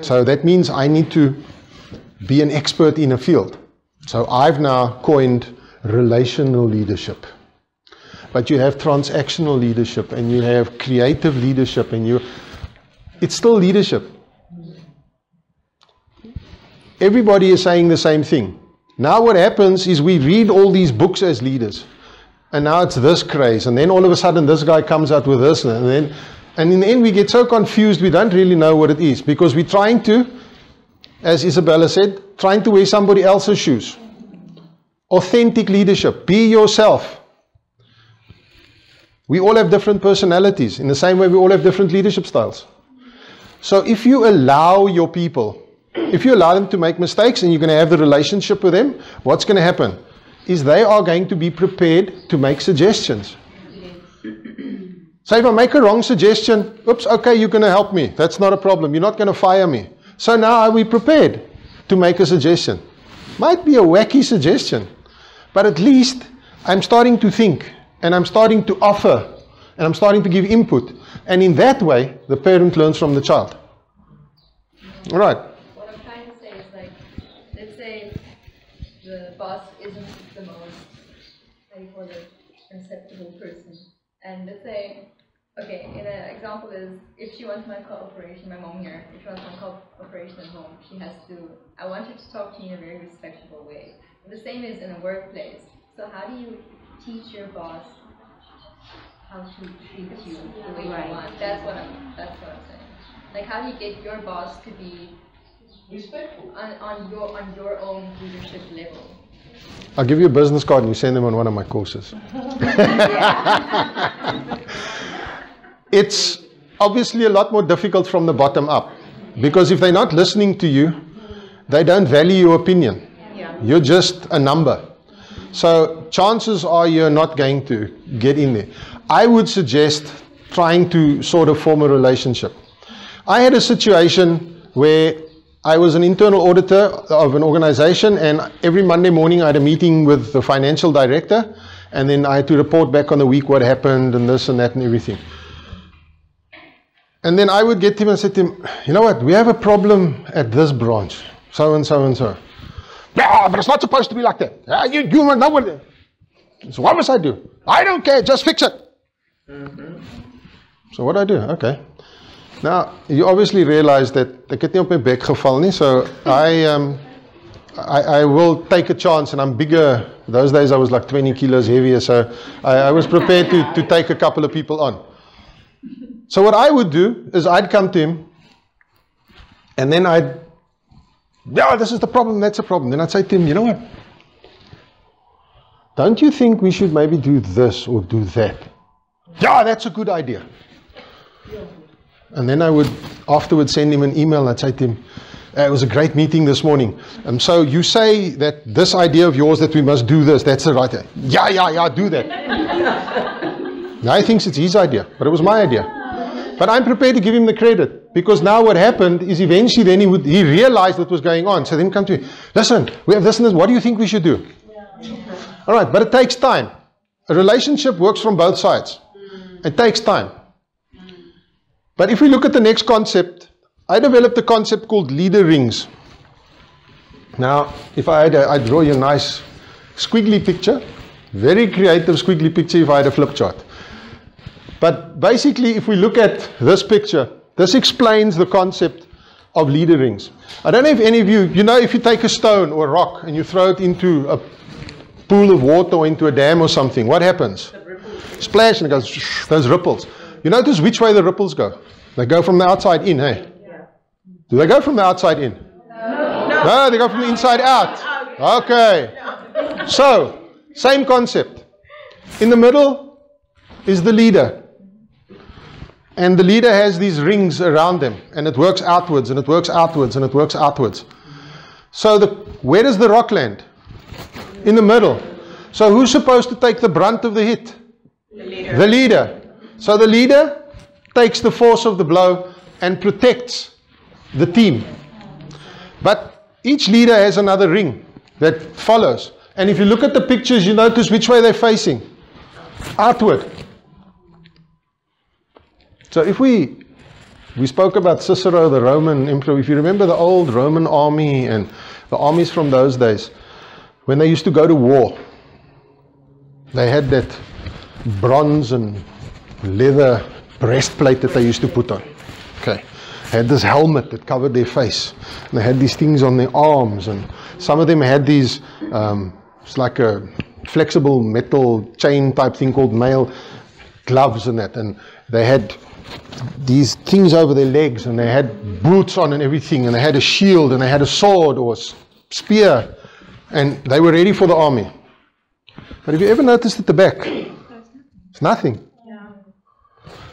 So that means I need to be an expert in a field. So I've now coined relational leadership. But you have transactional leadership, and you have creative leadership, and it's still leadership. Everybody is saying the same thing. Now what happens is we read all these books as leaders, and now it's this craze, and then all of a sudden this guy comes out with this, and in the end we get so confused we don't really know what it is, because we're trying to, as Isabella said, trying to wear somebody else's shoes. Authentic leadership. Be yourself. We all have different personalities. In the same way, we all have different leadership styles. So if you allow your people, if you allow them to make mistakes and you're going to have the relationship with them, what's going to happen? is they are going to be prepared to make suggestions. So if I make a wrong suggestion, oops, okay, you're going to help me. That's not a problem. You're not going to fire me. So now are we prepared to make a suggestion? Might be a wacky suggestion, but at least I'm starting to think, and I'm starting to offer, and I'm starting to give input. And in that way, the parent learns from the child. All right. What I'm trying to say is, like, let's say the boss isn't the most, how do you call it, acceptable person. And let's say, okay, an example is, if she wants my cooperation, my mom here, if she wants my cooperation at home, she has to, I want her to talk to me in a very respectful way. And the same is in a workplace. So how do you teach your boss how to treat you the way you want? That's what I'm saying. Like, how do you get your boss to be respectful on your own leadership level? I'll give you a business card and you send them on one of my courses. It's obviously a lot more difficult from the bottom up, because if they're not listening to you, they don't value your opinion. You're just a number. So chances are you're not going to get in there. I would suggest trying to sort of form a relationship. I had a situation where I was an internal auditor of an organization, and every Monday morning I had a meeting with the financial director, and then I had to report back on the week what happened and this and that and everything. And then I would get to him and say to him, you know what, we have a problem at this branch, so and so and so. Yeah, but it's not supposed to be like that. You know what? So what must I do? I don't care, just fix it. So what do I do? Okay. Now, you obviously realize that ek het nie op my bek geval nie, so I will take a chance, and I'm bigger. Those days I was like 20 kilos heavier, so I was prepared to take a couple of people on. So what I would do is I'd come to him, and then yeah, this is the problem, that's the problem. Then I'd say to him, you know what? Don't you think we should maybe do this or do that? Yeah, that's a good idea. And then I would afterwards send him an email and I'd say to him, it was a great meeting this morning. So you say that this idea of yours that we must do this, that's the right idea. Yeah, do that. Now he thinks it's his idea, but it was my idea. But I'm prepared to give him the credit, because now what happened is eventually then he realized what was going on. So then come to me, listen, we have this and this, what do you think we should do? All right, but it takes time. A relationship works from both sides. It takes time. But if we look at the next concept, I developed a concept called leader rings. Now, if I'd draw you a nice squiggly picture, very creative squiggly picture if I had a flip chart. But basically, if we look at this picture, this explains the concept of leader rings. I don't know if any of you know, if you take a stone or a rock and you throw it into a pool of water or into a dam or something, what happens? Splash, and it goes, those ripples. You notice which way the ripples go? They go from the outside in, hey? Yeah. Do they go from the outside in? No, they go from the inside out. Okay. So, same concept. In the middle is the leader. And the leader has these rings around them. And it works outwards, and it works outwards, and it works outwards. So, where does the rock land? In the middle. So, who's supposed to take the brunt of the hit? The leader. The leader. So, the leader takes the force of the blow and protects the team. But each leader has another ring that follows. And if you look at the pictures, you notice which way they're facing. Outward. So if we spoke about Cicero, the Roman emperor. If you remember the old Roman army and the armies from those days, when they used to go to war, they had that bronze and leather breastplate that they used to put on. Okay. They had this helmet that covered their face. And they had these things on their arms. And some of them had these, it's like a flexible metal chain type thing called mail gloves and that. And they had these things over their legs. And they had boots on and everything. And they had a shield. And they had a sword or a spear. And they were ready for the army. But have you ever noticed at the back? It's nothing.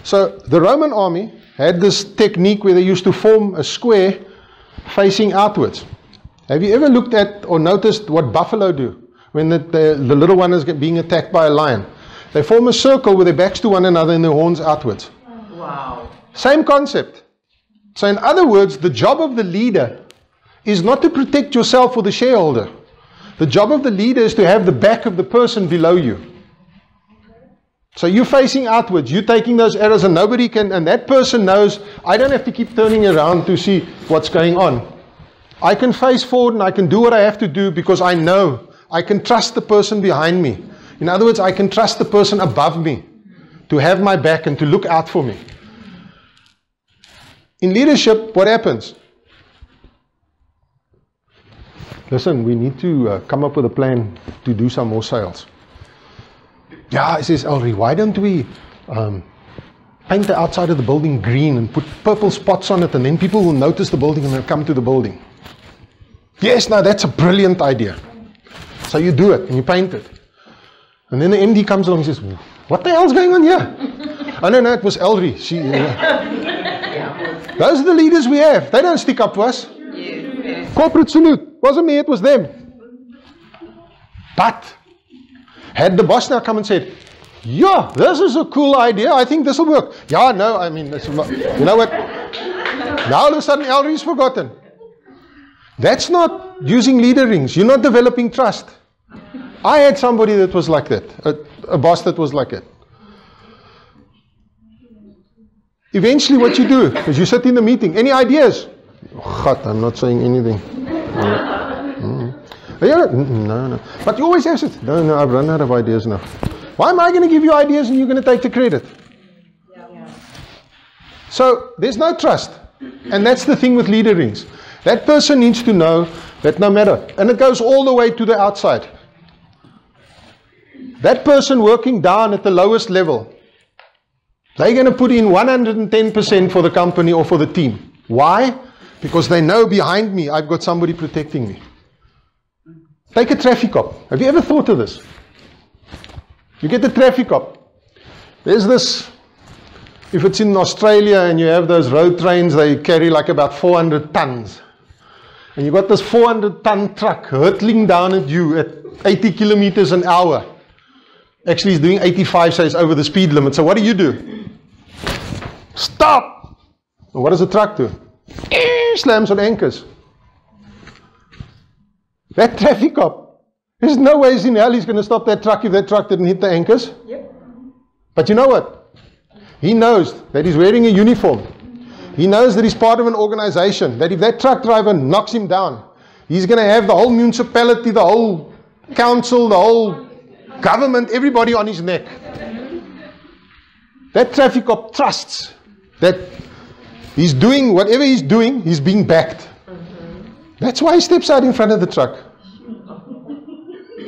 So the Roman army had this technique where they used to form a square facing outwards. Have you ever looked at or noticed what buffalo do? when the little one is being attacked by a lion. They form a circle with their backs to one another and their horns outwards. Wow. Same concept. So in other words, the job of the leader is not to protect yourself or the shareholder. The job of the leader is to have the back of the person below you. So you're facing outwards, you're taking those arrows, and nobody can, and that person knows, I don't have to keep turning around to see what's going on. I can face forward and I can do what I have to do because I know I can trust the person behind me. In other words, I can trust the person above me to have my back and to look out for me. In leadership, what happens? Listen, we need to come up with a plan to do some more sales. Yeah, says A.R.T, why don't we paint the outside of the building green and put purple spots on it, and then people will notice the building and they'll come to the building. Yes, now that's a brilliant idea. So you do it and you paint it. And then the MD comes along and says, what the hell's going on here? Oh no, it was A.R.T. Those are the leaders we have. They don't stick up for us. Yes. Corporate salute. Wasn't me, it was them. But had the boss now come and said, yeah, this is a cool idea, I think this will work. Yeah, no, I mean, you know what? Now all of a sudden A.R.T's forgotten. That's not using leader rings. You're not developing trust. I had somebody that was like that, a boss that was like it. Eventually what you do is you sit in the meeting. Any ideas? Oh, God, I'm not saying anything. No. But you always have it. No, I've run out of ideas now. Why am I going to give you ideas and you're going to take the credit? Yeah. So there's no trust. And that's the thing with leader rings. That person needs to know that no matter, and it goes all the way to the outside. That person working down at the lowest level, they're going to put in 110% for the company or for the team. Why? Because they know behind me I've got somebody protecting me. Take a traffic cop. Have you ever thought of this? You get the traffic cop. There's this, if it's in Australia and you have those road trains, they carry like about 400 tons. And you've got this 400-ton truck hurtling down at you at 80 kilometers an hour. Actually, he's doing 85, so it's over the speed limit. So what do? Stop! And what does the truck do? Slams on anchors. That traffic cop, there's no ways in hell he's going to stop that truck if that truck didn't hit the anchors. Yep. But you know what? He knows that he's wearing a uniform. He knows that he's part of an organization, that if that truck driver knocks him down, he's going to have the whole municipality, the whole council, the whole government, everybody on his neck. That traffic cop trusts that he's doing whatever he's doing, he's being backed. That's why he steps out in front of the truck.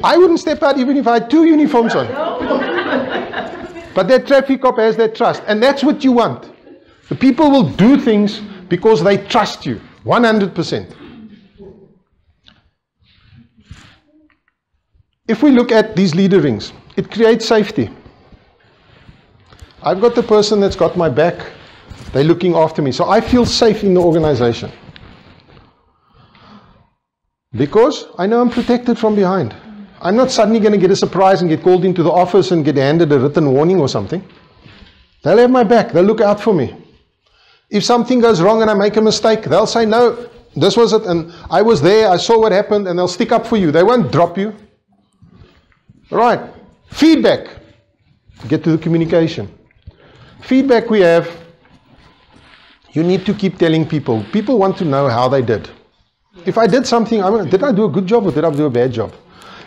I wouldn't step out even if I had 2 uniforms on. But that traffic cop has that trust. And that's what you want. The people will do things because they trust you. 100%. If we look at these leader rings, it creates safety. I've got the person that's got my back. They're looking after me. So I feel safe in the organization. Because I know I'm protected from behind. I'm not suddenly going to get a surprise and get called into the office and get handed a written warning or something. They'll have my back. They'll look out for me. If something goes wrong and I make a mistake, they'll say, no, this was it, and I was there, I saw what happened, and they'll stick up for you. They won't drop you. All right. Feedback. Get to the communication. Feedback we have, you need to keep telling people. People want to know how they did. If I did something, did I do a good job or did I do a bad job?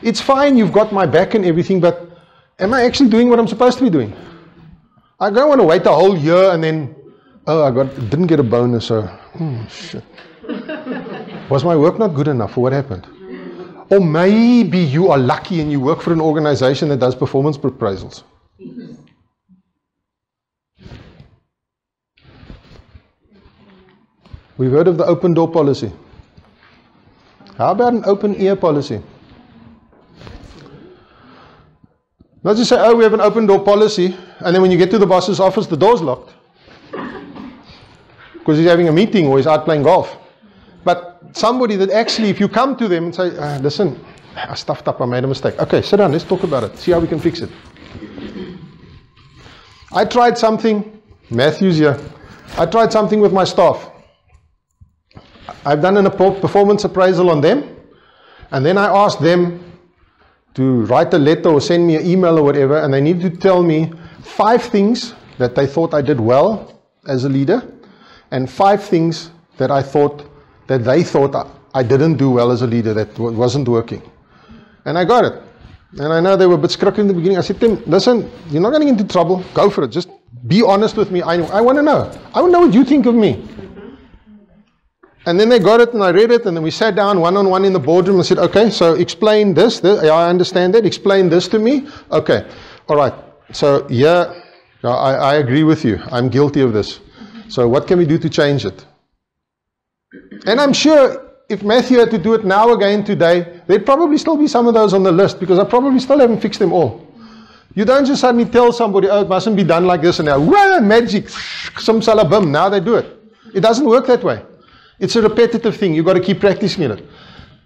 It's fine, you've got my back and everything, but am I actually doing what I'm supposed to be doing? I don't want to wait a whole year and then, oh, didn't get a bonus, so, shit. Was my work not good enough, or what happened? Or maybe you are lucky and you work for an organization that does performance appraisals. We've heard of the open door policy. How about an open ear policy? Not just say, oh, we have an open door policy, and then when you get to the boss's office, the door's locked. Because he's having a meeting or he's out playing golf. But somebody that actually, if you come to them and say, listen, I stuffed up, I made a mistake. Okay, sit down, let's talk about it. See how we can fix it. I tried something, Matthew's here. I tried something with my staff. I've done a performance appraisal on them, and then I asked them to write a letter or send me an email or whatever, and they need to tell me 5 things that they thought I did well as a leader, and 5 things that they thought I didn't do well as a leader, that wasn't working. And I got it. And I know they were a bit scrucky in the beginning. I said to them, listen, you're not going to get into trouble. Go for it. Just be honest with me. I want to know. I want to know what you think of me. And then they got it and I read it, and then we sat down one-on-one in the boardroom and said, okay, so explain this. Yeah, I understand that. Explain this to me. Okay. All right. So yeah, I agree with you. I'm guilty of this. So what can we do to change it? And I'm sure if Matthew had to do it now again today, there'd probably still be some of those on the list, because I probably still haven't fixed them all. You don't just suddenly tell somebody, oh, it mustn't be done like this, and now, wow, magic, simsalabim, now they do it. It doesn't work that way. It's a repetitive thing. You've got to keep practicing it.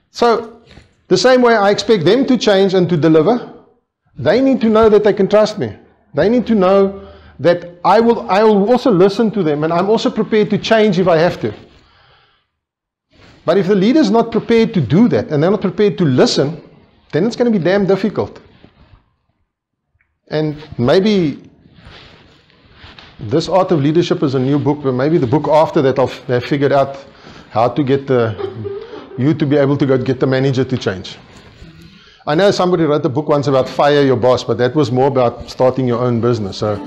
So, the same way I expect them to change and to deliver, they need to know that they can trust me. They need to know that I will also listen to them, and I'm also prepared to change if I have to. But if the leader is not prepared to do that, and they're not prepared to listen, then it's going to be damn difficult. And maybe this Art of Leadership is a new book, but maybe the book after that they've figured out how to get you to be able to go get the manager to change. I know somebody wrote a book once about fire your boss, but that was more about starting your own business. So,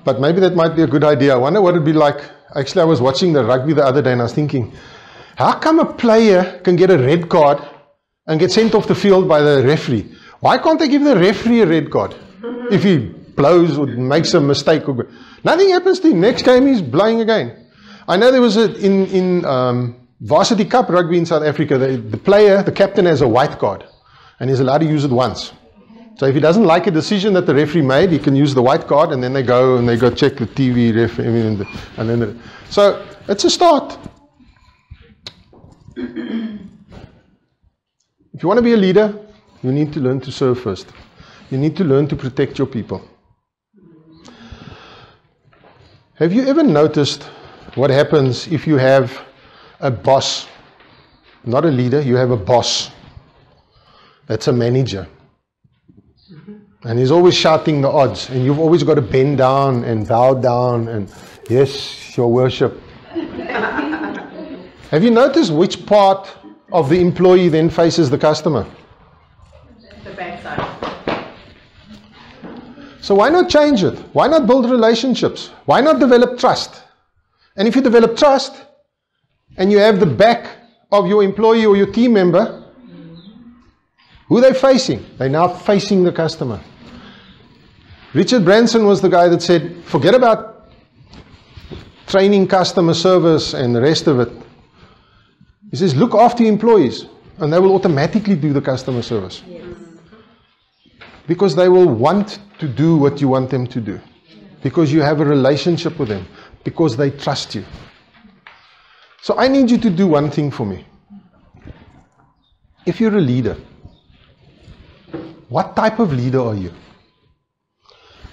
but maybe that might be a good idea. I wonder what it'd be like. Actually, I was watching the rugby the other day and I was thinking, how come a player can get a red card and get sent off the field by the referee? Why can't they give the referee a red card if he blows or makes a mistake? Nothing happens to him. Next game he's blowing again. I know there was in Varsity Cup rugby in South Africa, the captain has a white card and he's allowed to use it once. So if he doesn't like a decision that the referee made, he can use the white card, and then they go check the TV referee, so it's a start. If you want to be a leader, you need to learn to serve first. You need to learn to protect your people. Have you ever noticed what happens if you have a boss, not a leader, you have a boss that's a manager, and he's always shouting the odds, and you've always got to bend down and bow down and, yes, your worship. Have you noticed which part of the employee then faces the customer? The backside. So why not change it? Why not build relationships? Why not develop trust? And if you develop trust and you have the back of your employee or your team member, who are they facing? They're now facing the customer. Richard Branson was the guy that said, forget about training, customer service and the rest of it. He says, look after your employees and they will automatically do the customer service. Yes. Because they will want to do what you want them to do. Because you have a relationship with them. Because they trust you. So I need you to do one thing for me. If you're a leader, what type of leader are you?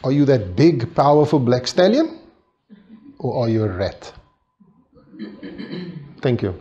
Are you that big, powerful black stallion? Or are you a rat? Thank you.